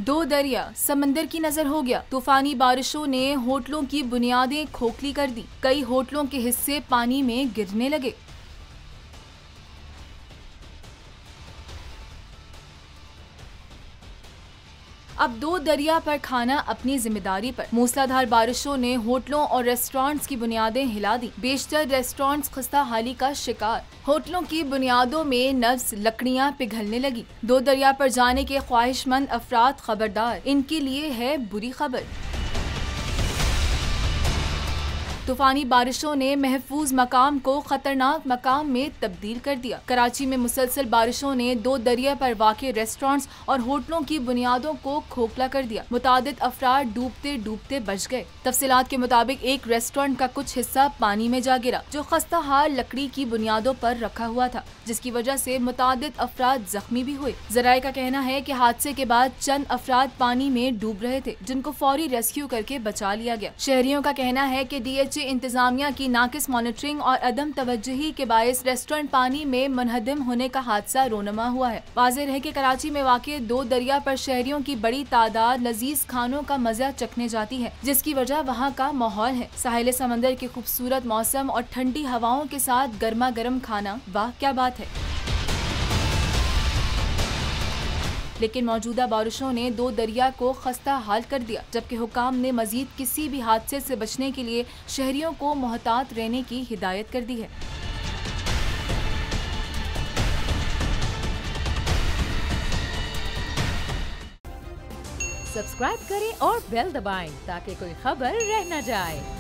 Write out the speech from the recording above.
दो दरिया समंदर की नजर हो गया। तूफानी बारिशों ने होटलों की बुनियादें खोखली कर दी। कई होटलों के हिस्से पानी में गिरने लगे। अब दो दरिया पर खाना अपनी जिम्मेदारी पर। मूसलाधार बारिशों ने होटलों और रेस्टोरेंट्स की बुनियादें हिला दी। बेशतर रेस्टोरेंट्स खस्ता हाली का शिकार। होटलों की बुनियादों में नफ्स लकड़ियां पिघलने लगी। दो दरिया पर जाने के ख्वाहिशमंद अफराद खबरदार, इनके लिए है बुरी खबर। तूफानी बारिशों ने महफूज मकाम को खतरनाक मकाम में तब्दील कर दिया। कराची में मुसलसल बारिशों ने दो दरिया पर वाक़े रेस्टोरेंट्स और होटलों की बुनियादों को खोखला कर दिया। मुतादिद अफराद डूबते डूबते बच गए। तफसीलात के मुताबिक एक रेस्टोरेंट का कुछ हिस्सा पानी में जा गिरा, जो खस्ताहाल लकड़ी की बुनियादों पर रखा हुआ था, जिसकी वजह से मुतादिद अफराद जख्मी भी हुए। जराये का कहना है कि हादसे के बाद चंद अफराद पानी में डूब रहे थे, जिनको फौरी रेस्क्यू करके बचा लिया गया। शहरियों का कहना है कि DHA इंतजामिया की नाकिस मॉनिटरिंग और अदम तवज्जुही के बायस रेस्टोरेंट पानी में मुनहदिम होने का हादसा रोनमा हुआ है। वाज़ेह है कि कराची में वाक़े दो दरिया पर शहरियों की बड़ी तादाद लजीज खानों का मजा चखने जाती है, जिसकी वजह वहाँ का माहौल है। साहिल समंदर के खूबसूरत मौसम और ठंडी हवाओं के साथ गर्मा गर्म खाना, वाह क्या बात है। लेकिन मौजूदा बारिशों ने दो दरिया को खस्ता हाल कर दिया, जबकि हुकाम ने मजीद किसी भी हादसे से बचने के लिए शहरियों को मोहतात रहने की हिदायत कर दी है। सब्सक्राइब करें और बेल दबाएं ताकि कोई खबर रह न जाए।